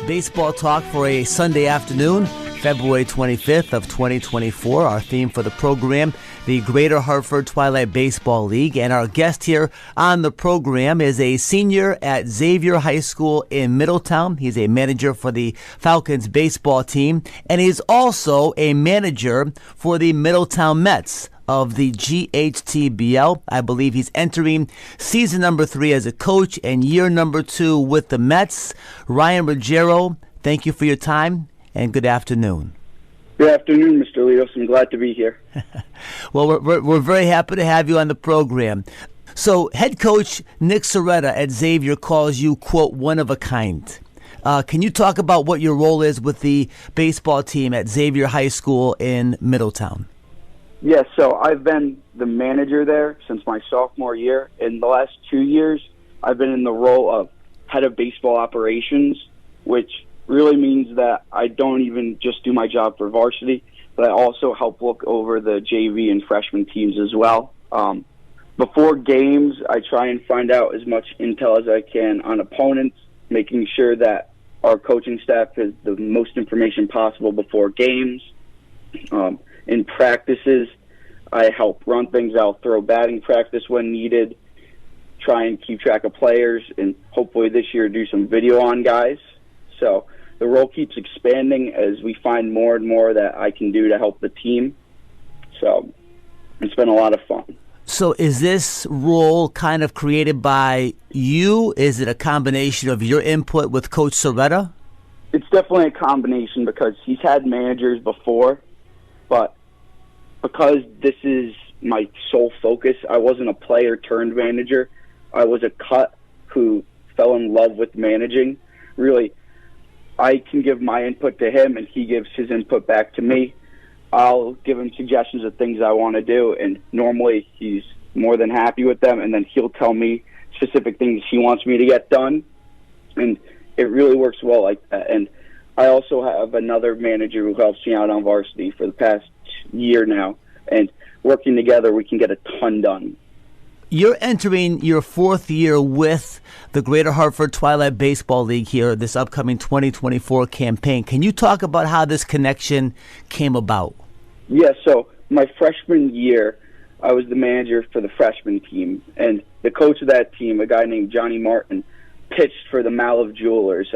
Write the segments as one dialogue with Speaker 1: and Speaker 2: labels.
Speaker 1: Baseball talk for a Sunday afternoon, February 25th of 2024. Our theme for the program, the Greater Hartford Twilight Baseball League. And our guest here on the program is a senior at Xavier High School in Middletown. He's a manager for the Falcons baseball team, and he's also a manager for the Middletown Mets of the GHTBL. I believe he's entering season number 3 as a coach and year number 2 with the Mets. Ryan Ruggiero, thank you for your time and good afternoon.
Speaker 2: Good afternoon, Mr. Litos. I'm glad to be here.
Speaker 1: Well, we're very happy to have you on the program. So head coach Nick Soretta at Xavier calls you, quote, one of a kind. Can you talk about what your role is with the baseball team at Xavier High School in Middletown?
Speaker 2: Yes, so I've been the manager there since my sophomore year. In the last 2 years, I've been in the role of head of baseball operations, which really means that I don't even just do my job for varsity, but I also help look over the JV and freshman teams as well. Before games, I try and find out as much intel as I can on opponents, making sure that our coaching staff has the most information possible before games. In practices, I help run things out, throw batting practice when needed, try and keep track of players, and hopefully this year do some video on guys. So the role keeps expanding as we find more and more that I can do to help the team. So it's been a lot of fun.
Speaker 1: So is this role kind of created by you? Is it a combination of your input with Coach Soretta?
Speaker 2: It's definitely a combination because he's had managers before, but because this is my sole focus, I wasn't a player turned manager. I was a cut who fell in love with managing. Really, I can give my input to him, and he gives his input back to me. I'll give him suggestions of things I want to do, and normally he's more than happy with them, and then he'll tell me specific things he wants me to get done, and it really works well like that. And I also have another manager who helps me out on varsity for the past year now, and working together we can get a ton done.
Speaker 1: You're entering your 4th year with the Greater Hartford Twilight Baseball League here, this upcoming 2024 campaign. Can you talk about how this connection came about?
Speaker 2: Yeah, so my freshman year, I was the manager for the freshman team, and the coach of that team, a guy named Johnny Martin, pitched for the Malov Jewelers,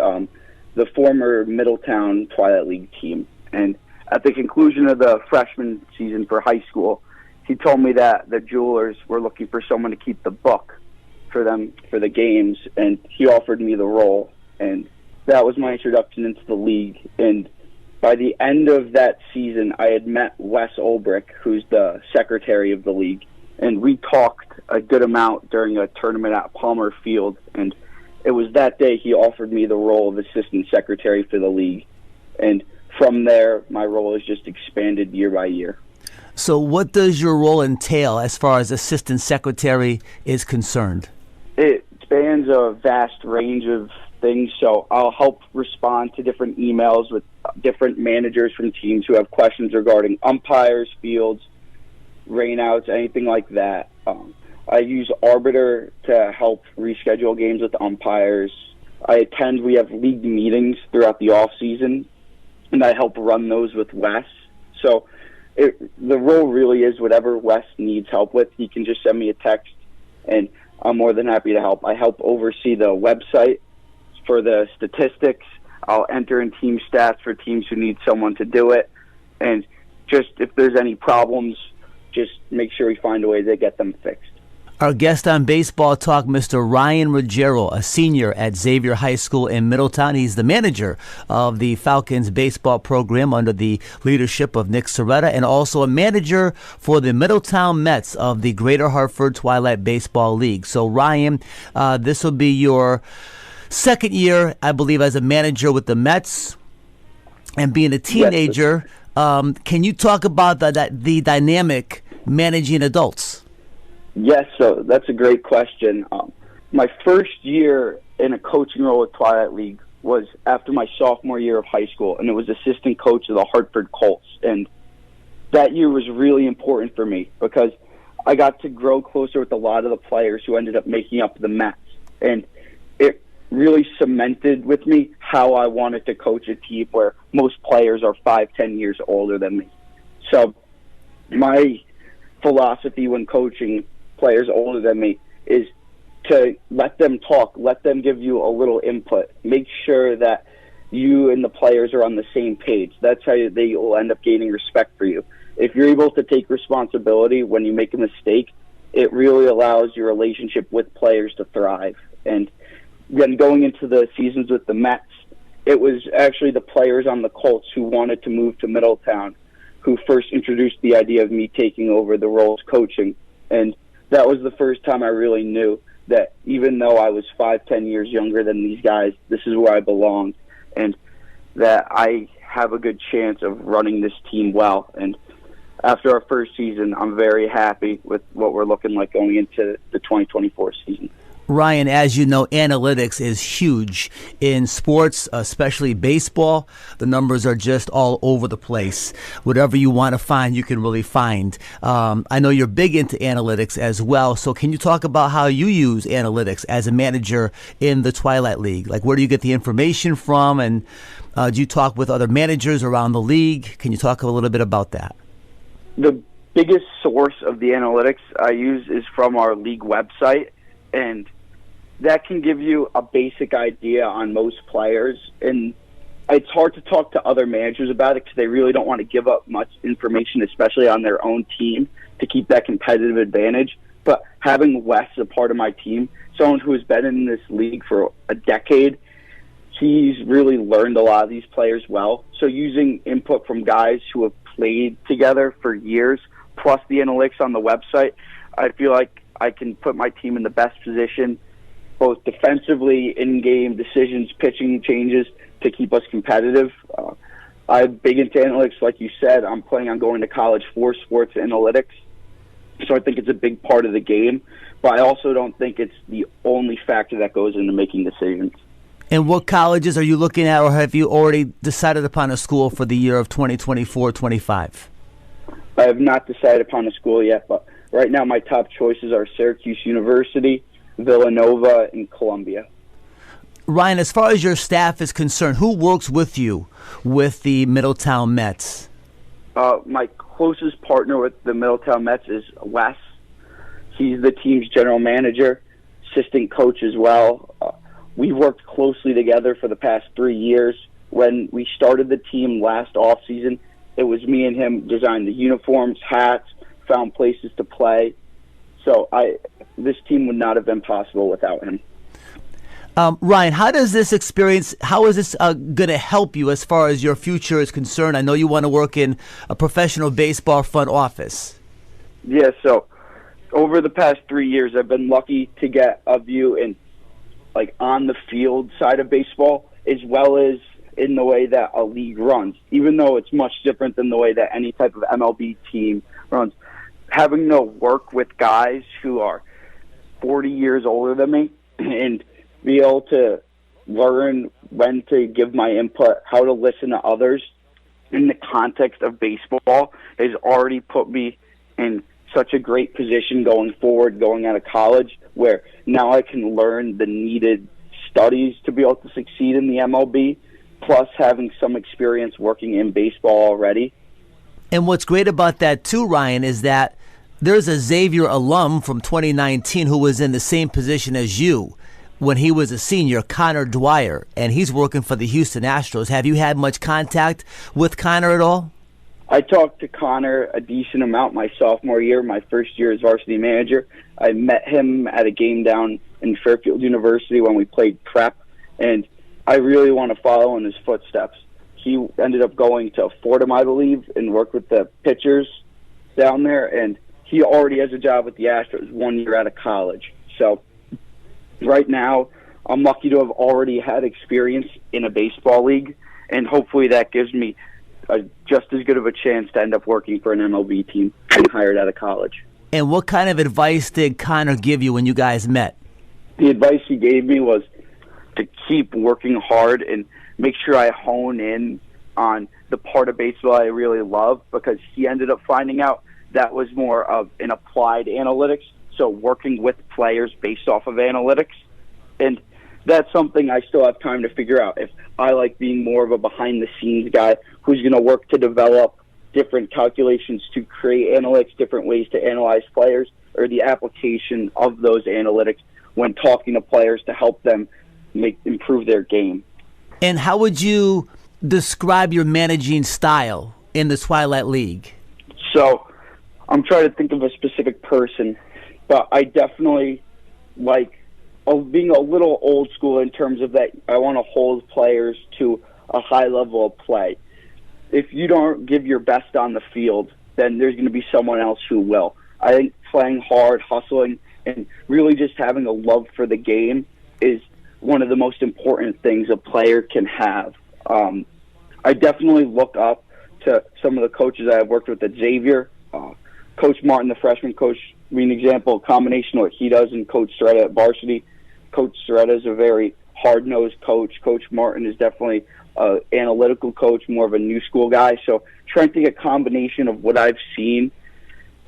Speaker 2: the former Middletown Twilight League team. And at the conclusion of the freshman season for high school, he told me that the Jewelers were looking for someone to keep the book for them for the games, and he offered me the role. And that was my introduction into the league. And by the end of that season, I had met Wes Ulbrich, who's the secretary of the league, and we talked a good amount during a tournament at Palmer Field. And it was that day he offered me the role of assistant secretary for the league. And from there, my role has just expanded year by year.
Speaker 1: So what does your role entail as far as assistant secretary is concerned?
Speaker 2: It spans a vast range of things. So I'll help respond to different emails with different managers from teams who have questions regarding umpires, fields, rainouts, anything like that. I use Arbiter to help reschedule games with umpires. We have league meetings throughout the off season, and I help run those with Wes. So the role really is whatever Wes needs help with. He can just send me a text, and I'm more than happy to help. I help oversee the website for the statistics. I'll enter in team stats for teams who need someone to do it. And just if there's any problems, just make sure we find a way to get them fixed.
Speaker 1: Our guest on Baseball Talk, Mr. Ryan Ruggiero, a senior at Xavier High School in Middletown. He's the manager of the Falcons baseball program under the leadership of Nick Soretta, and also a manager for the Middletown Mets of the Greater Hartford Twilight Baseball League. So, Ryan, this will be your 2nd year, I believe, as a manager with the Mets, and being a teenager. Yes. Can you talk about the dynamic managing adults?
Speaker 2: Yes, so that's a great question. My first year in a coaching role with Twilight League was after my sophomore year of high school, and it was assistant coach of the Hartford Colts. And that year was really important for me because I got to grow closer with a lot of the players who ended up making up the Mets. And it really cemented with me how I wanted to coach a team where most players are 5-10 years older than me. So my philosophy when coaching players older than me is to let them talk, let them give you a little input, make sure that you and the players are on the same page. That's how they will end up gaining respect for you. If you're able to take responsibility when you make a mistake, it really allows your relationship with players to thrive. And then going into the seasons with the Mets, it was actually the players on the Colts who wanted to move to Middletown who first introduced the idea of me taking over the roles coaching. And that was the first time I really knew that even though I was 5-10 years younger than these guys, this is where I belonged, and that I have a good chance of running this team well. And after our first season, I'm very happy with what we're looking like going into the 2024 season.
Speaker 1: Ryan, as you know, analytics is huge in sports, especially baseball. The numbers are just all over the place. Whatever you want to find, you can really find. I know you're big into analytics as well. So can you talk about how you use analytics as a manager in the Twilight League? Like, where do you get the information from? And do you talk with other managers around the league? Can you talk a little bit about that?
Speaker 2: The biggest source of the analytics I use is from our league website, and that can give you a basic idea on most players. And it's hard to talk to other managers about it because they really don't want to give up much information, especially on their own team, to keep that competitive advantage. But having Wes a part of my team, someone who has been in this league for a decade, he's really learned a lot of these players well. So using input from guys who have played together for years, plus the analytics on the website, I feel like I can put my team in the best position, both defensively, in-game decisions, pitching changes, to keep us competitive. I'm big into analytics. Like you said, I'm planning on going to college for sports analytics, so I think it's a big part of the game. But I also don't think it's the only factor that goes into making decisions.
Speaker 1: And what colleges are you looking at, or have you already decided upon a school for the year of 2024-25?
Speaker 2: I have not decided upon a school yet, but right now my top choices are Syracuse University, Villanova, and Columbia.
Speaker 1: Ryan, as far as your staff is concerned, who works with you with the Middletown Mets?
Speaker 2: My closest partner with the Middletown Mets is Wes. He's the team's general manager, assistant coach as well. We've worked closely together for the past 3 years. When we started the team last offseason, it was me and him designing the uniforms, hats, found places to play. So this team would not have been possible without him.
Speaker 1: Ryan, how is this going to help you as far as your future is concerned? I know you want to work in a professional baseball front office.
Speaker 2: Yeah, so over the past 3 years, I've been lucky to get a view in, like, on the field side of baseball, as well as in the way that a league runs, even though it's much different than the way that any type of MLB team runs. Having to work with guys who are 40 years older than me and be able to learn when to give my input, how to listen to others in the context of baseball has already put me in such a great position going forward, going out of college, where now I can learn the needed studies to be able to succeed in the MLB, plus having some experience working in baseball already.
Speaker 1: And what's great about that too, Ryan, is that there's a Xavier alum from 2019 who was in the same position as you when he was a senior, Connor Dwyer, and he's working for the Houston Astros. Have you had much contact with Connor at all?
Speaker 2: I talked to Connor a decent amount my sophomore year, my first year as varsity manager. I met him at a game down in Fairfield University when we played prep, and I really want to follow in his footsteps. He ended up going to Fordham, I believe, and worked with the pitchers down there, and he already has a job with the Astros 1 year out of college. So right now, I'm lucky to have already had experience in a baseball league, and hopefully that gives me just as good of a chance to end up working for an MLB team and hired out of college.
Speaker 1: And what kind of advice did Connor give you when you guys met?
Speaker 2: The advice he gave me was to keep working hard and make sure I hone in on the part of baseball I really love, because he ended up finding out that was more of an applied analytics, so working with players based off of analytics. And that's something I still have time to figure out. If I like being more of a behind-the-scenes guy who's going to work to develop different calculations to create analytics, different ways to analyze players, or the application of those analytics when talking to players to help them improve their game.
Speaker 1: And how would you describe your managing style in the Twilight League?
Speaker 2: So I'm trying to think of a specific person, but I definitely like being a little old school in terms of that I want to hold players to a high level of play. If you don't give your best on the field, then there's going to be someone else who will. I think playing hard, hustling, and really just having a love for the game is one of the most important things a player can have. I definitely look up to some of the coaches I've worked with at Xavier. Coach Martin, the freshman coach, being an example, a combination of what he does, and Coach Soretta at varsity. Coach Soretta is a very hard-nosed coach. Coach Martin is definitely an analytical coach, more of a new school guy. So trying to get a combination of what I've seen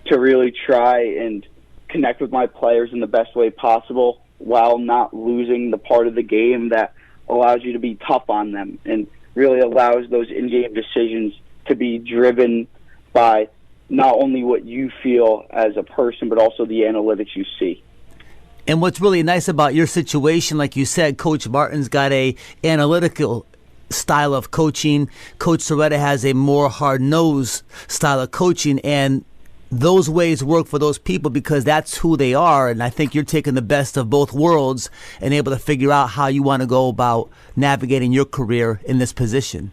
Speaker 2: to really try and connect with my players in the best way possible while not losing the part of the game that allows you to be tough on them and really allows those in-game decisions to be driven by not only what you feel as a person, but also the analytics you see.
Speaker 1: And what's really nice about your situation, like you said, Coach Martin's got a analytical style of coaching. Coach Soretta has a more hard-nosed style of coaching, and those ways work for those people because that's who they are. And I think you're taking the best of both worlds and able to figure out how you want to go about navigating your career in this position.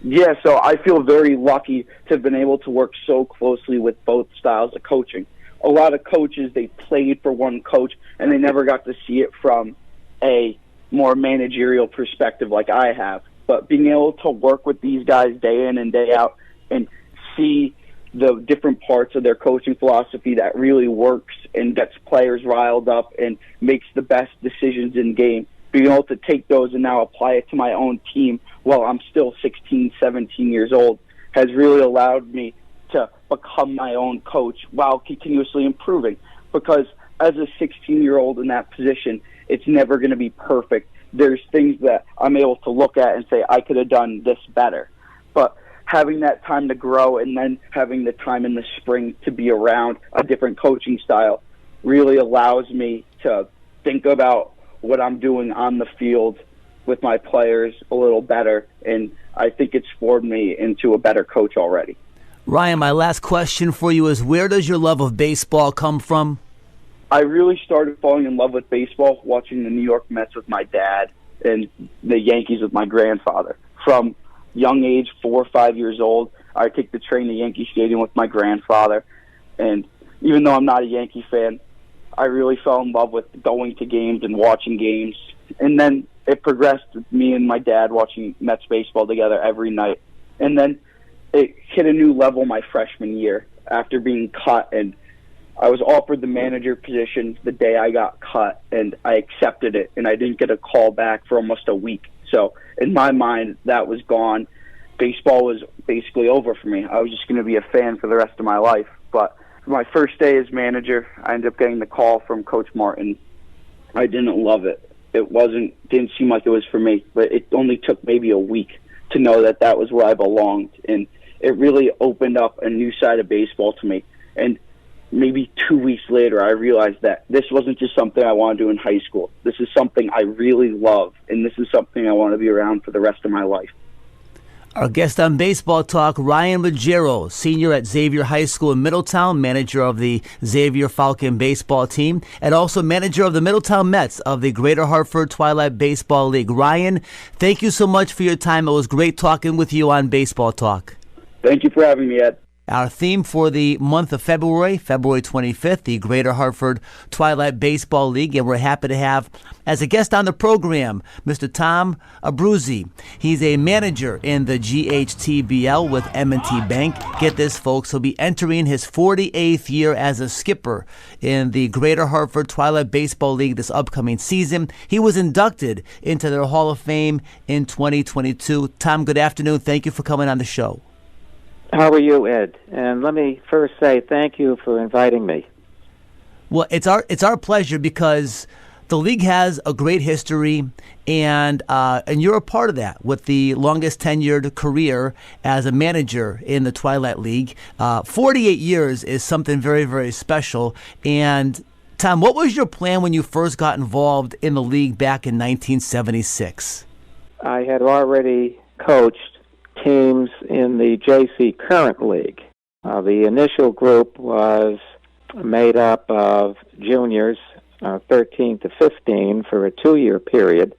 Speaker 2: Yeah, so I feel very lucky to have been able to work so closely with both styles of coaching. A lot of coaches, they played for one coach and they never got to see it from a more managerial perspective like I have. But being able to work with these guys day in and day out and see the different parts of their coaching philosophy that really works and gets players riled up and makes the best decisions in game, being able to take those and now apply it to my own team while I'm still 16, 17 years old has really allowed me to become my own coach while continuously improving. Because as a 16-year-old in that position, it's never going to be perfect. There's things that I'm able to look at and say, I could have done this better. But having that time to grow and then having the time in the spring to be around a different coaching style really allows me to think about what I'm doing on the field with my players a little better, and I think it's formed me into a better coach already.
Speaker 1: Ryan, my last question for you is, where does your love of baseball come from?
Speaker 2: I really started falling in love with baseball watching the New York Mets with my dad and the Yankees with my grandfather. From young age, 4 or 5 years old, I take the train to Yankee Stadium with my grandfather, and even though I'm not a Yankee fan, I really fell in love with going to games and watching games. And then it progressed with me and my dad watching Mets baseball together every night. And then it hit a new level my freshman year after being cut, and I was offered the manager position the day I got cut, and I accepted it, and I didn't get a call back for almost a week. So in my mind, that was gone. Baseball was basically over for me. I was just going to be a fan for the rest of my life. But for my first day as manager, I ended up getting the call from Coach Martin. I didn't love it. Didn't seem like it was for me, but it only took maybe a week to know that that was where I belonged. And it really opened up a new side of baseball to me. And maybe 2 weeks later, I realized that this wasn't just something I want to do in high school. This is something I really love, and this is something I want to be around for the rest of my life.
Speaker 1: Our guest on Baseball Talk, Ryan Ruggiero, senior at Xavier High School in Middletown, manager of the Xavier Falcon baseball team, and also manager of the Middletown Mets of the Greater Hartford Twilight Baseball League. Ryan, thank you so much for your time. It was great talking with you on Baseball Talk.
Speaker 2: Thank you for having me, Ed.
Speaker 1: Our theme for the month of February 25th, the Greater Hartford Twilight Baseball League, and we're happy to have as a guest on the program, Mr. Tom Abbruzzese. He's a manager in the GHTBL with M&T Bank. Get this, folks, he'll be entering his 48th year as a skipper in the Greater Hartford Twilight Baseball League this upcoming season. He was inducted into their Hall of Fame in 2022. Tom, good afternoon. Thank you for coming on the show.
Speaker 3: How are you, Ed? And let me first say thank you for inviting me.
Speaker 1: Well, it's our pleasure because The league has a great history, and you're a part of that with the longest tenured career as a manager in the Twilight League. 48 years is something very, very special. And Tom, what was your plan when you first got involved in the league back in 1976?
Speaker 3: I had already coached teams in the JC Current League. The initial group was made up of juniors, 13 to 15, for a 2-year period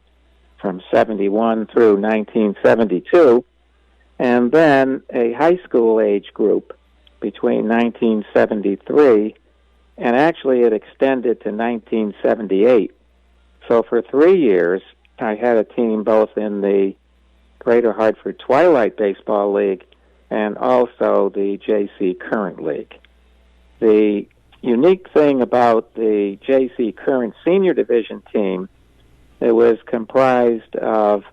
Speaker 3: from 71 through 1972, and then a high school age group between 1973, and actually it extended to 1978. So for 3 years, I had a team both in the Greater Hartford Twilight Baseball League and also the JC Current League. The unique thing about the JC Current Senior Division team, it was comprised of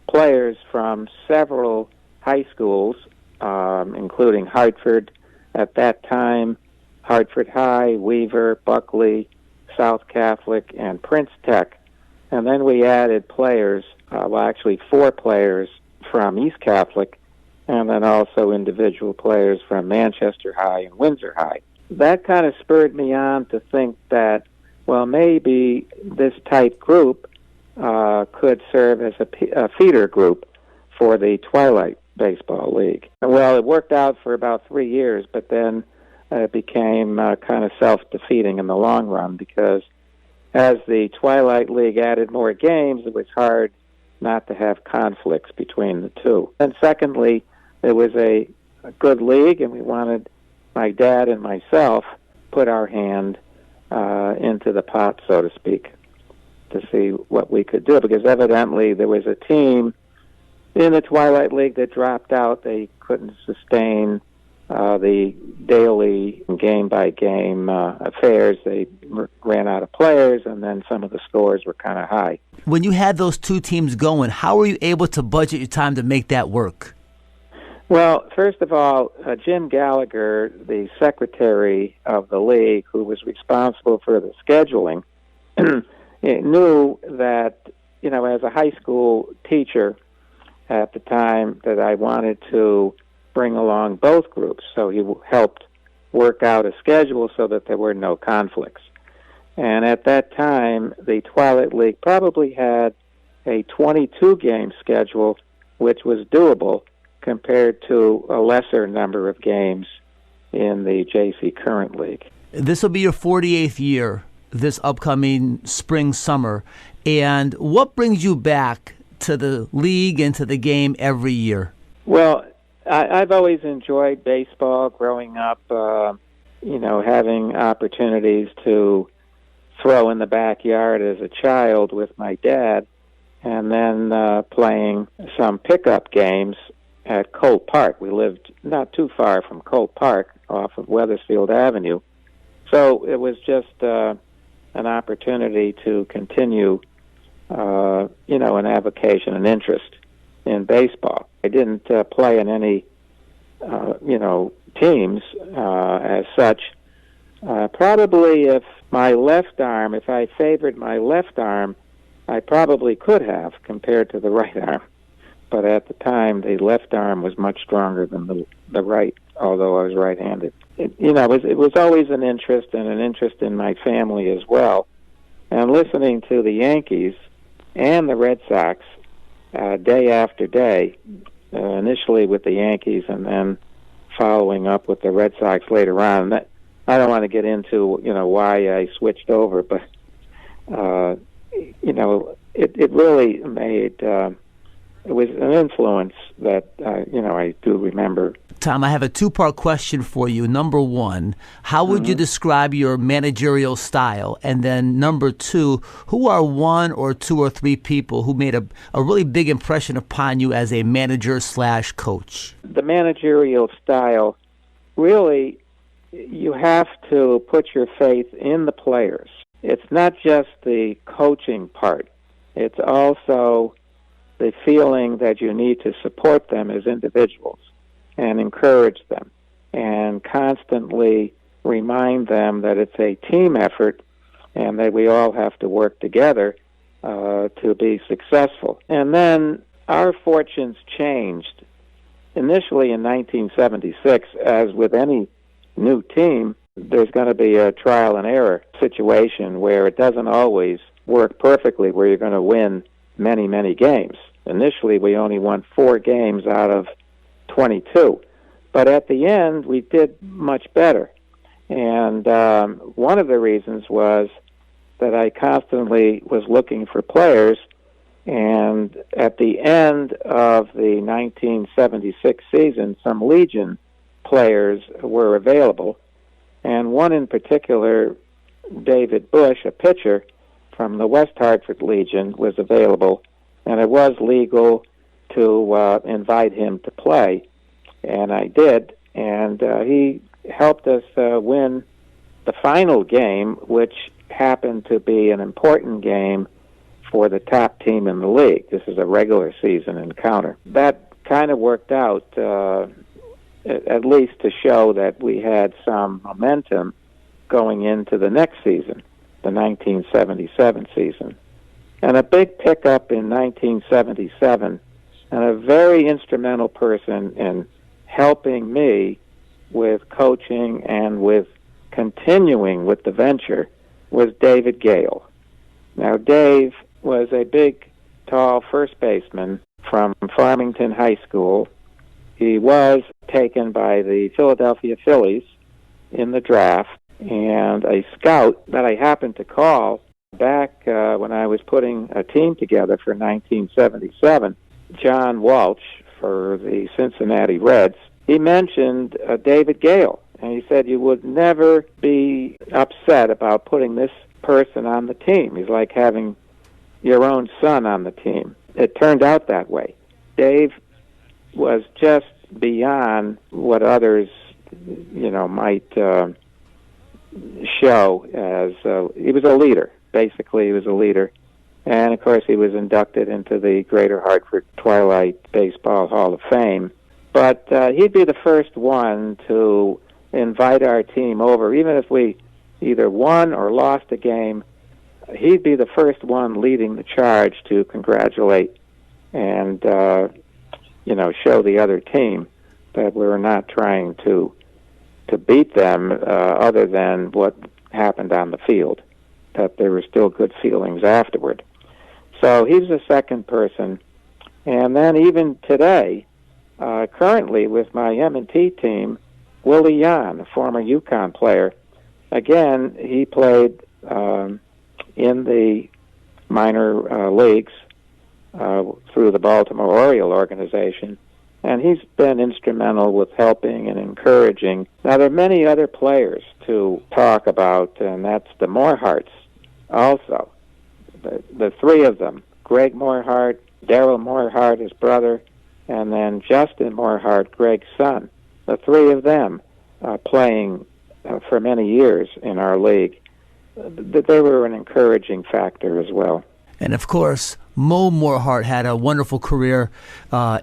Speaker 3: players from several high schools, including Hartford at that time, Hartford High, Weaver, Buckley, South Catholic, and Prince Tech. And then we added players, actually 4 players from East Catholic, and then also individual players from Manchester High and Windsor High. That kind of spurred me on to think that, well, maybe this type group could serve as a feeder group for the Twilight Baseball League. Well, it worked out for about 3 years, but then it became kind of self-defeating in the long run, because as the Twilight League added more games, it was hard not to have conflicts between the two. And secondly, it was a good league, and we wanted my dad and myself put our hand into the pot, so to speak, to see what we could do, because evidently there was a team in the Twilight League that dropped out. They couldn't sustain the daily game-by-game affairs. They ran out of players, and then some of the scores were kind of high.
Speaker 1: When you had those two teams going, how were you able to budget your time to make that work?
Speaker 3: Well, first of all, Jim Gallagher, the secretary of the league, who was responsible for the scheduling, knew that, as a high school teacher at the time, that I wanted to bring along both groups. So he helped work out a schedule so that there were no conflicts. And at that time, the Twilight League probably had a 22-game schedule, which was doable compared to a lesser number of games in the JC Current League.
Speaker 1: This will be your 48th year this upcoming spring, summer. And what brings you back to the league and to the game every year?
Speaker 3: Well, I've always enjoyed baseball growing up, having opportunities to throw in the backyard as a child with my dad, and then playing some pickup games at Colt Park. We lived not too far from Colt Park off of Weathersfield Avenue. So it was just an opportunity to continue, an avocation, an interest in baseball. I didn't play in any, teams as such. Probably if I favored my left arm, I probably could have compared to the right arm. But at the time, the left arm was much stronger than the right, although I was right-handed. It was always an interest, and an interest in my family as well. And listening to the Yankees and the Red Sox day after day, initially with the Yankees and then following up with the Red Sox later on. I don't want to get into, why I switched over, but, it really made... It was an influence that, I do remember.
Speaker 1: Tom, I have a 2-part question for you. Number 1, how would you describe your managerial style? And then number 2, who are 1 or 2 or 3 people who made a really big impression upon you as a manager/coach?
Speaker 3: The managerial style, really, you have to put your faith in the players. It's not just the coaching part. It's also the feeling that you need to support them as individuals and encourage them and constantly remind them that it's a team effort and that we all have to work together to be successful. And then our fortunes changed. Initially in 1976, as with any new team, there's going to be a trial and error situation where it doesn't always work perfectly, where you're going to win many, many games. Initially, we only won 4 games out of 22. But at the end, we did much better. And one of the reasons was that I constantly was looking for players. And at the end of the 1976 season, some Legion players were available. And one in particular, David Bush, a pitcher from the West Hartford Legion, was available. And it was legal to invite him to play. And I did. And he helped us win the final game, which happened to be an important game for the top team in the league. This is a regular season encounter. That kind of worked out, at least to show that we had some momentum going into the next season, the 1977 season. And a big pickup in 1977, and a very instrumental person in helping me with coaching and with continuing with the venture, was David Gale. Now, Dave was a big, tall first baseman from Farmington High School. He was taken by the Philadelphia Phillies in the draft, and a scout that I happened to call back when I was putting a team together for 1977, John Walsh for the Cincinnati Reds, he mentioned David Gale. And he said, you would never be upset about putting this person on the team. He's like having your own son on the team. It turned out that way. Dave was just beyond what others, might show as he was a leader. Basically, he was a leader. And, of course, he was inducted into the Greater Hartford Twilight Baseball Hall of Fame. But he'd be the first one to invite our team over. Even if we either won or lost a game, he'd be the first one leading the charge to congratulate and, show the other team that we were not trying to beat them other than what happened on the field, that there were still good feelings afterward. So he's the second person. And then even today, currently with my M&T team, Willie Yan, a former UConn player, again, he played in the minor leagues through the Baltimore Oriole organization, and he's been instrumental with helping and encouraging. Now, there are many other players to talk about, and that's the Moreharts also. The three of them, Greg Morehart, Darrell Morehart, his brother, and then Justin Morehart, Greg's son. The three of them playing for many years in our league, they were an encouraging factor as well.
Speaker 1: And, of course, Mo Morehart had a wonderful career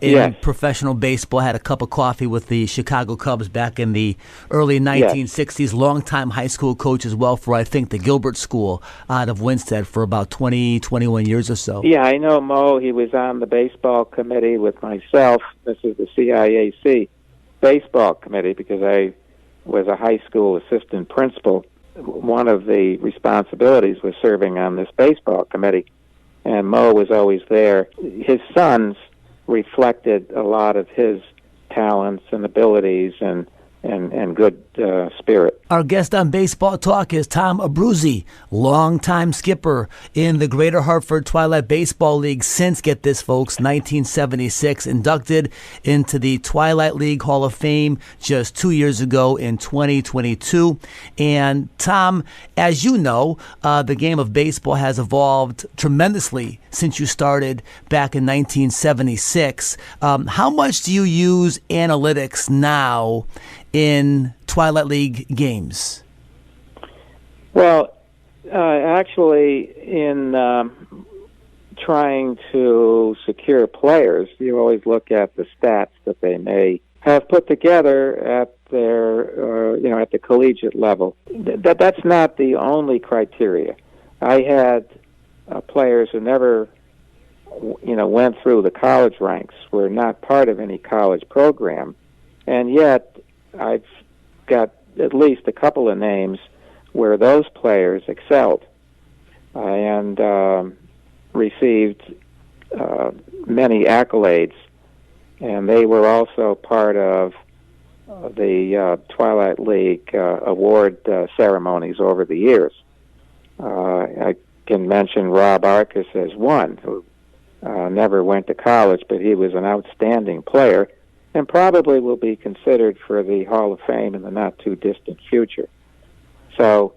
Speaker 1: in professional baseball, had a cup of coffee with the Chicago Cubs back in the early 1960s, longtime high school coach as well for, I think, the Gilbert School out of Winstead for about 20, 21 years or so.
Speaker 3: Yeah, I know Mo. He was on the baseball committee with myself. This is the CIAC baseball committee because I was a high school assistant principal. One of the responsibilities was serving on this baseball committee, and Mo was always there. His sons reflected a lot of his talents and abilities and good spirit.
Speaker 1: Our guest on Baseball Talk is Tom Abbruzzese, longtime skipper in the Greater Hartford Twilight Baseball League since, get this folks, 1976, inducted into the Twilight League Hall of Fame just 2 years ago in 2022. And Tom, as you know, the game of baseball has evolved tremendously since you started back in 1976. How much do you use analytics now in Twilight League games?
Speaker 3: Well, actually, in trying to secure players, you always look at the stats that they may have put together at their, at the collegiate level. That's not the only criteria. I had players who never, went through the college ranks, were not part of any college program, and yet I've got at least a couple of names where those players excelled and received many accolades, and they were also part of the Twilight League award ceremonies over the years. I can mention Rob Arcus as one who never went to college, but he was an outstanding player and probably will be considered for the Hall of Fame in the not-too-distant future. So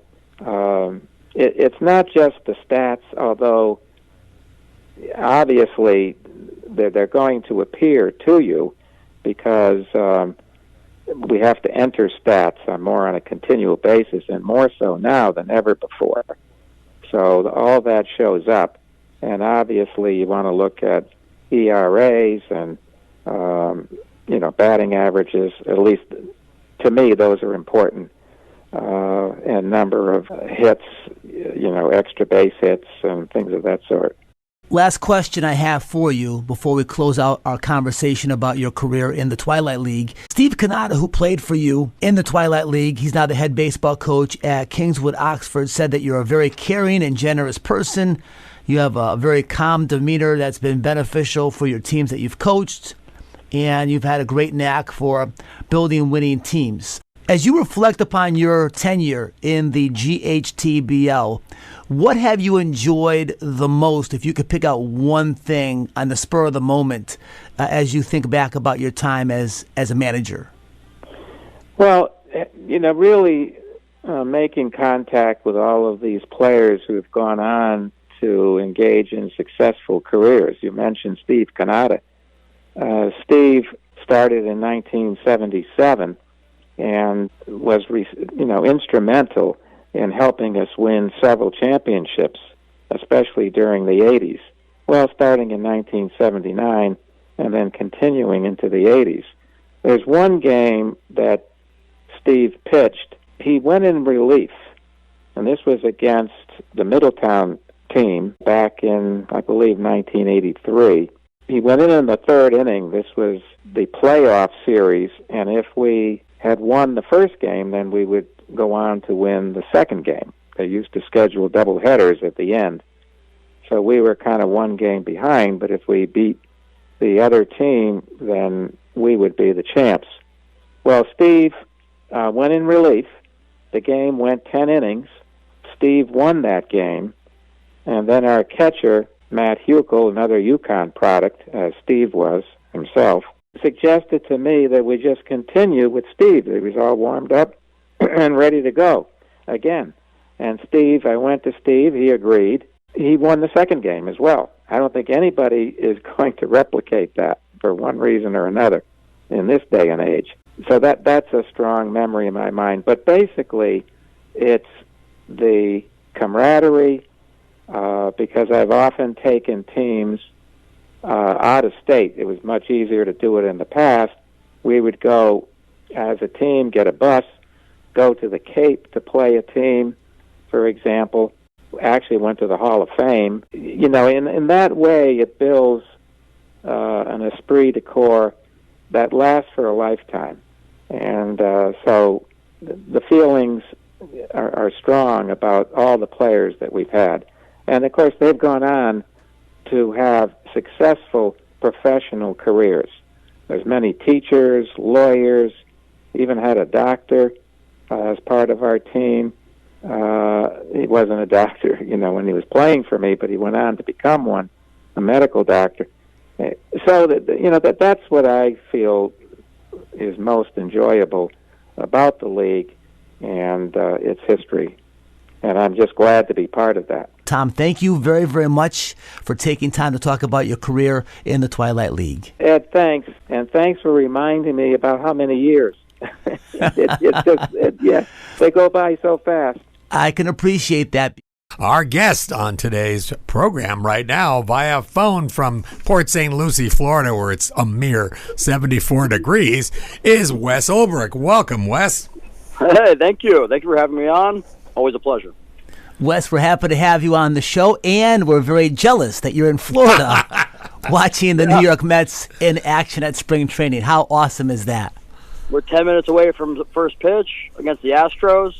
Speaker 3: it's not just the stats, although obviously they're going to appear to you because we have to enter stats more on a continual basis, and more so now than ever before. So all that shows up, and obviously you want to look at ERAs and batting averages. At least to me, those are important, and number of hits, extra base hits and things of that sort.
Speaker 1: Last question I have for you before we close out our conversation about your career in the Twilight League. Steve Kanata, who played for you in the Twilight League, he's now the head baseball coach at Kingswood, Oxford, said that you're a very caring and generous person. You have a very calm demeanor that's been beneficial for your teams that you've coached, and you've had a great knack for building winning teams. As you reflect upon your tenure in the GHTBL, what have you enjoyed the most, if you could pick out one thing on the spur of the moment as you think back about your time as a manager?
Speaker 3: Well, really making contact with all of these players who have gone on to engage in successful careers. You mentioned Steve Kanata. Steve started in 1977 and was, instrumental in helping us win several championships, especially during the 80s. Well, starting in 1979 and then continuing into the 80s. There's one game that Steve pitched. He went in relief, and this was against the Middletown team back in, I believe, 1983. He went in the third inning. This was the playoff series, and if we had won the first game, then we would go on to win the second game. They used to schedule double headers at the end. So we were kind of one game behind, but if we beat the other team, then we would be the champs. Well, Steve went in relief. The game went 10 innings. Steve won that game. And then our catcher, Matt Huckel, another Yukon product, as Steve was himself, suggested to me that we just continue with Steve. He was all warmed up and ready to go again. And I went to Steve, he agreed. He won the second game as well. I don't think anybody is going to replicate that for one reason or another in this day and age. So that's a strong memory in my mind. But basically, it's the camaraderie, because I've often taken teams out of state. It was much easier to do it in the past. We would go as a team, get a bus, go to the Cape to play a team, for example. Actually went to the Hall of Fame. In that way, it builds an esprit de corps that lasts for a lifetime. And so the feelings are strong about all the players that we've had. And, of course, they've gone on to have successful professional careers. There's many teachers, lawyers, even had a doctor as part of our team. He wasn't a doctor, when he was playing for me, but he went on to become one, a medical doctor. So that's what I feel is most enjoyable about the league and its history. And I'm just glad to be part of that.
Speaker 1: Tom, thank you very, very much for taking time to talk about your career in the Twilight League.
Speaker 3: Ed, thanks. And thanks for reminding me about how many years. They go by so fast.
Speaker 1: I can appreciate that.
Speaker 4: our guest on today's program right now via phone from Port St. Lucie, Florida, where it's a mere 74 degrees, is Wes Ulbrich. Welcome, Wes.
Speaker 5: Hey, thank you. Thank you for having me on. Always a pleasure.
Speaker 1: Wes, we're happy to have you on the show, and we're very jealous that you're in Florida watching the New York Mets in action at spring training. How awesome is that?
Speaker 5: We're 10 minutes away from the first pitch against the Astros.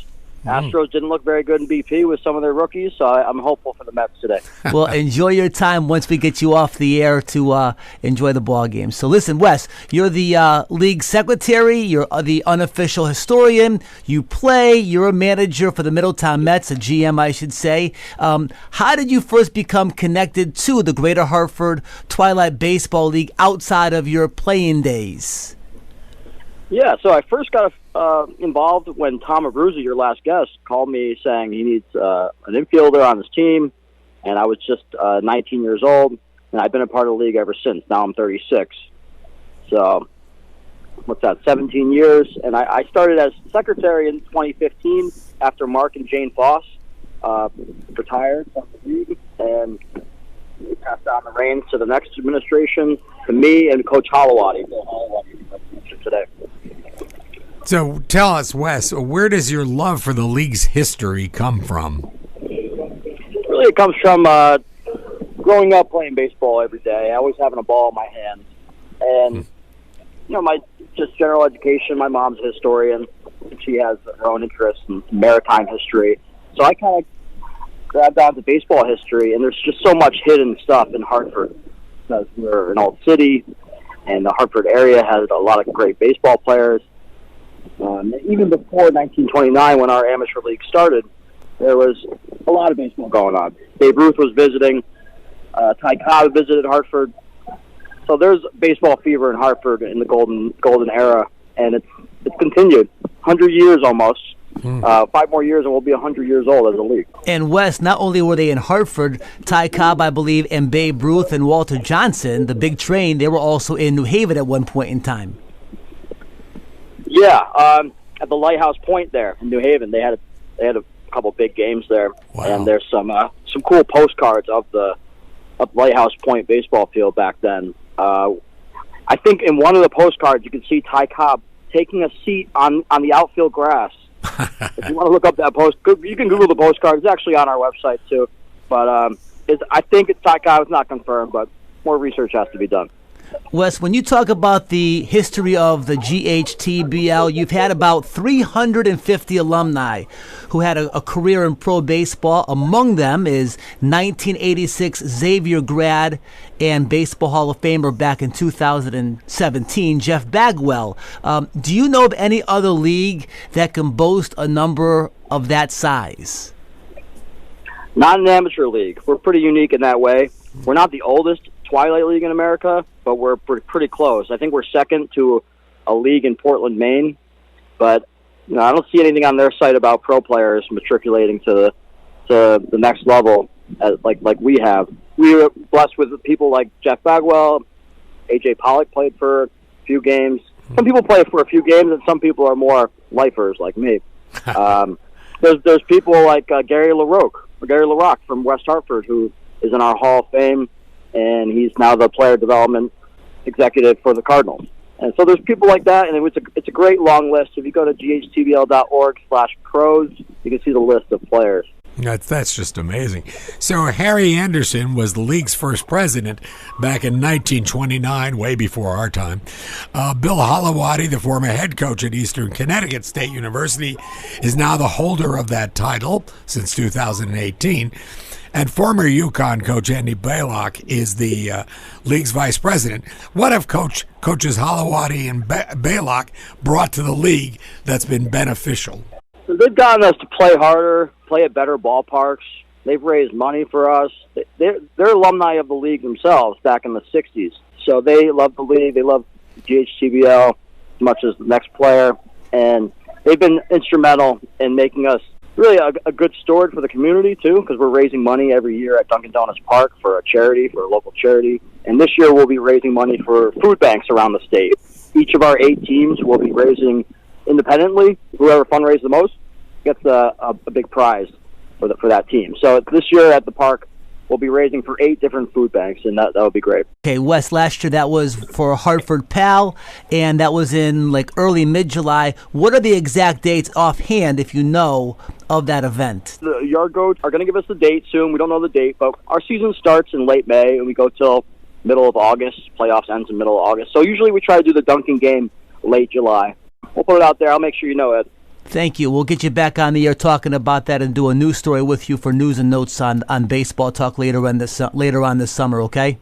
Speaker 5: Astros didn't look very good in BP with some of their rookies, so I'm hopeful for the Mets today.
Speaker 1: Well, enjoy your time once we get you off the air to enjoy the ball game. So listen, Wes, you're the league secretary, you're the unofficial historian, you play, you're a manager for the Middletown Mets, a GM, I should say. How did you first become connected to the Greater Hartford Twilight Baseball League outside of your playing days?
Speaker 5: Yeah, so I first got involved when Tom Abbruzzese, your last guest, called me saying he needs an infielder on his team, and I was just 19 years old, and I've been a part of the league ever since. Now I'm 36. So, what's that, 17 years? And I started as secretary in 2015 after Mark and Jane Foss retired from the league, and we passed on the reins to the next administration, to me and Coach Holowati, Bill Holowati, today.
Speaker 4: So tell us, Wes, where does your love for the league's history come from?
Speaker 5: Really, it comes from growing up playing baseball every day, always having a ball in my hand. And, my just general education. My mom's a historian. She has her own interest in maritime history. So I kind of grabbed onto baseball history, and there's just so much hidden stuff in Hartford because we're an old city, and the Hartford area has a lot of great baseball players. Even before 1929, when our amateur league started, there was a lot of baseball going on. Babe Ruth was visiting. Ty Cobb visited Hartford. So there's baseball fever in Hartford in the golden era, and it's continued. 100 years almost. 5 more years, and we'll be 100 years old as a league.
Speaker 1: And Wes, not only were they in Hartford, Ty Cobb, I believe, and Babe Ruth and Walter Johnson, the big train, they were also in New Haven at one point in time.
Speaker 5: Yeah, at the Lighthouse Point there in New Haven, they had a couple big games there, and there's some cool postcards of the Lighthouse Point baseball field back then. I think in one of the postcards you can see Ty Cobb taking a seat on the outfield grass. If you want to look up that post, you can Google the postcard. It's actually on our website too. But I think it's Ty Cobb. It's not confirmed, but more research has to be done.
Speaker 1: Wes, when you talk about the history of the GHTBL, you've had about 350 alumni who had a career in pro baseball. Among them is 1986 Xavier grad and Baseball Hall of Famer back in 2017, Jeff Bagwell. Do you know of any other league that can boast a number of that size?
Speaker 5: Not an amateur league. We're pretty unique in that way. We're not the oldest Twilight League in America, but we're pretty close. I think we're second to a league in Portland, Maine. But I don't see anything on their site about pro players matriculating to the next level, like we have. We were blessed with people like Jeff Bagwell. A.J. Pollock played for a few games. Some people play for a few games, and some people are more lifers like me. There's people like Gary LaRocque from West Hartford, who is in our Hall of Fame, and he's now the player development executive for the Cardinals. And so there's people like that, and it's a great long list. If you go to ghtbl.org/pros, you can see the list of players.
Speaker 4: That's just amazing. So Harry Anderson was the league's first president back in 1929, way before our time. Bill Holowati, the former head coach at Eastern Connecticut State University, is now the holder of that title since 2018. And former UConn coach Andy Baylock is the league's vice president. What have coaches Holowati and Baylock brought to the league that's been beneficial?
Speaker 5: They've gotten us to play harder, play at better ballparks. They've raised money for us. They're alumni of the league themselves back in the 60s. So they love the league. They love GHTBL as much as the next player. And they've been instrumental in making us really a good steward for the community, too, because we're raising money every year at Dunkin' Donuts Park for a charity, for a local charity. And this year we'll be raising money for food banks around the state. Each of our 8 teams will be raising independently. Whoever fundraises the most gets a big prize. for that team. So this year at the park, we'll be raising for 8 different food banks, and that would be great.
Speaker 1: Okay, Wes, last year that was for Hartford PAL, and that was in like early mid-July. What are the exact dates offhand, if you know, of that event?
Speaker 5: The yard goats are going to give us the date soon. We don't know the date, but our season starts in late May, and we go till middle of August. Playoffs ends in middle of August. So usually we try to do the dunking game late July. We'll put it out there. I'll make sure you know, Ed.
Speaker 1: Thank you. We'll get you back on the air talking about that and do a news story with you for news and notes on baseball talk later on this summer, okay?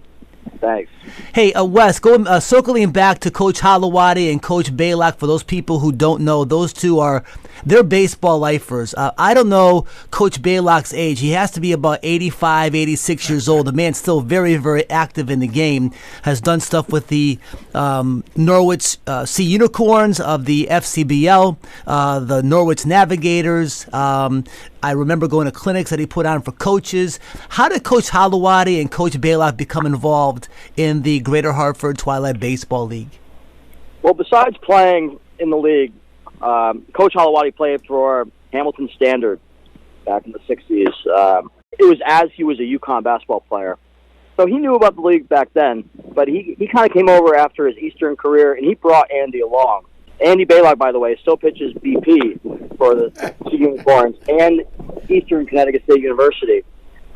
Speaker 5: Thanks.
Speaker 1: Hey, Wes, circling back to Coach Holowati and Coach Baylock, for those people who don't know, those two they're baseball lifers. I don't know Coach Baylock's age. He has to be about 85, 86 years old. The man's still very, very active in the game, has done stuff with the Norwich Sea Unicorns of the FCBL, the Norwich Navigators. I remember going to clinics that he put on for coaches. How did Coach Holowati and Coach Baylock become involved in the Greater Hartford Twilight Baseball League?
Speaker 5: Well, besides playing in the league, Coach Holowati played for Hamilton Standard back in the 60s. It was as he was a UConn basketball player. So he knew about the league back then, but he kind of came over after his Eastern career, and he brought Andy along. Andy Baylock, by the way, still pitches BP for the Sea Unicorns and Eastern Connecticut State University.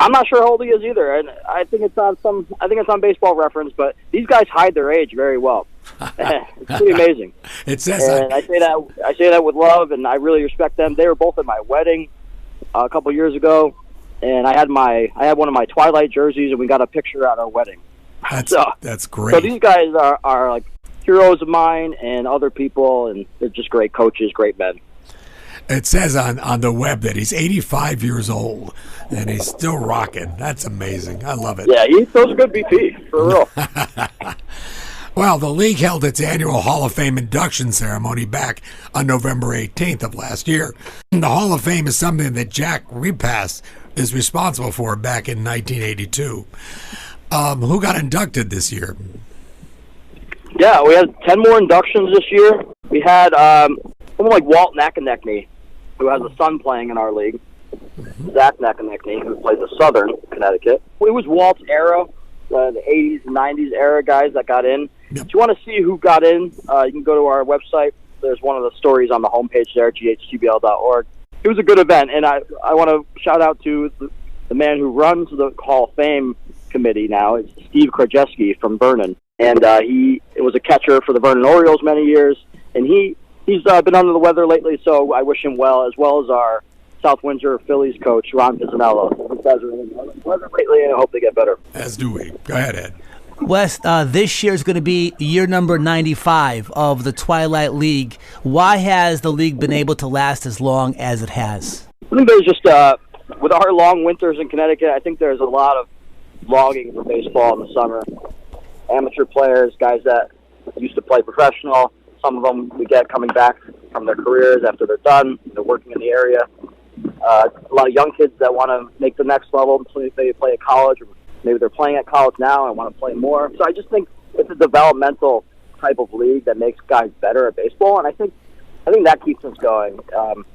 Speaker 5: I'm not sure how old he is either, and I think it's on Baseball Reference, but these guys hide their age very well. It's pretty amazing.
Speaker 4: It says,
Speaker 5: and I say that with love, and I really respect them. They were both at my wedding a couple years ago, and I had one of my Twilight jerseys, and we got a picture at our wedding.
Speaker 4: That's great.
Speaker 5: So these guys are like heroes of mine and other people, and they're just great coaches, great men.
Speaker 4: It says on the web that he's 85 years old, and he's still rocking. That's amazing. I love it.
Speaker 5: Yeah, he throws good BP, for real.
Speaker 4: Well, the league held its annual Hall of Fame induction ceremony back on November 18th of last year. The Hall of Fame is something that Jack Repass is responsible for back in 1982. Who got inducted this year?
Speaker 5: Yeah, we had 10 more inductions this year. We had someone like Walt Nakanekney, who has a son playing in our league. Zach Nakanekney, who plays at Southern Connecticut. It was Walt's era, the 80s and 90s era guys that got in. Yep. If you want to see who got in, you can go to our website. There's one of the stories on the homepage there, GHTBL.org. It was a good event, and I want to shout out to the man who runs the Hall of Fame committee now. It's Steve Krajewski from Vernon, and he was a catcher for the Vernon Orioles many years, and he's been under the weather lately, so I wish him well as our South Windsor Phillies coach, Ron Pizzanello. These guys are under the weather lately, and I hope they get better.
Speaker 4: As do we. Go ahead, Ed.
Speaker 1: Wes, this year is going to be year number 95 of the Twilight League. Why has the league been able to last as long as it has?
Speaker 5: I think there's just, with our long winters in Connecticut, I think there's a lot of longing for baseball in the summer. Amateur players, guys that used to play professional, some of them we get coming back from their careers after they're done, they're working in the area. A lot of young kids that want to make the next level, so they play at college, or maybe they're playing at college now and want to play more. So I just think it's a developmental type of league that makes guys better at baseball, and I think that keeps us going.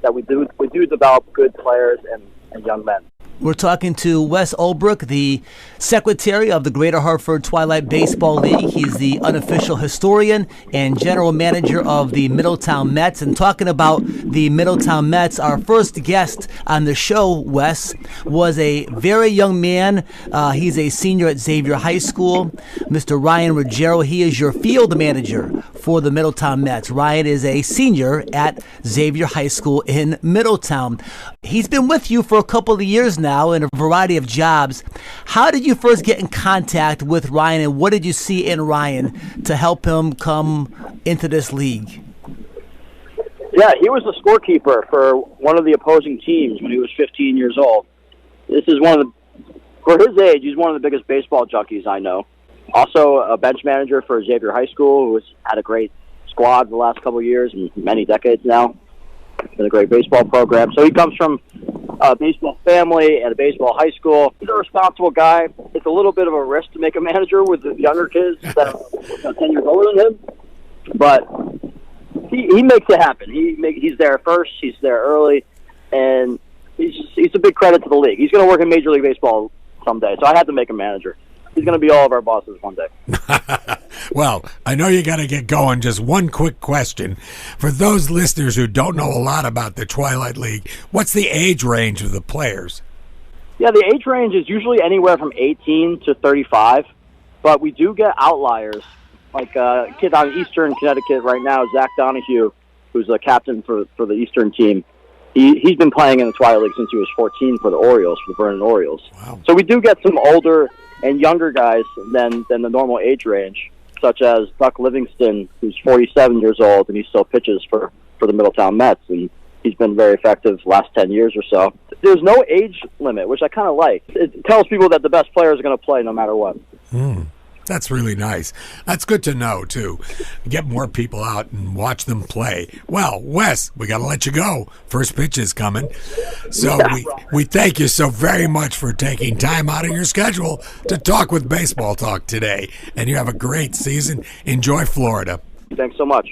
Speaker 5: That we do develop good players and young men.
Speaker 1: We're talking to Wes Ulbrich, the secretary of the Greater Hartford Twilight Baseball League. He's the unofficial historian and general manager of the Middletown Mets. And talking about the Middletown Mets, our first guest on the show, Wes, was a very young man. He's a senior at Xavier High School, Mr. Ryan Ruggiero. He is your field manager for the Middletown Mets. Ryan is a senior at Xavier High School in Middletown. He's been with you for a couple of years now in a variety of jobs. How did you first get in contact with Ryan, and what did you see in Ryan to help him come into this league?
Speaker 5: Yeah, he was the scorekeeper for one of the opposing teams when he was 15 years old. This is for his age, he's one of the biggest baseball junkies I know. Also a bench manager for Xavier High School, who has had a great squad the last couple of years and many decades now. Been a great baseball program. So he comes from a baseball family and a baseball high school. He's a responsible guy. It's a little bit of a risk to make a manager with the younger kids that are 10 years older than him. But he makes it happen. He's there first. He's there early. And he's a big credit to the league. He's going to work in Major League Baseball someday, so I had to make him manager. He's going to be all of our bosses one day.
Speaker 4: Well, I know you got to get going. Just one quick question. For those listeners who don't know a lot about the Twilight League, what's the age range of the players?
Speaker 5: Yeah, the age range is usually anywhere from 18 to 35, but we do get outliers. Like a kid out in Eastern Connecticut right now, Zach Donahue, who's a captain for the Eastern team. He's been playing in the Twilight League since he was 14 for the Orioles, for the Vernon Orioles.
Speaker 4: Wow.
Speaker 5: So we do get some older and younger guys than the normal age range, such as Buck Livingston, who's 47 years old, and he still pitches for the Middletown Mets, and he's been very effective the last 10 years or so. There's no age limit, which I kind of like. It tells people that the best players are going to play no matter what.
Speaker 4: That's really nice. That's good to know, too. Get more people out and watch them play. Well, Wes, we got to let you go. First pitch is coming. So we thank you so very much for taking time out of your schedule to talk with Baseball Talk today. And you have a great season. Enjoy Florida.
Speaker 5: Thanks so much.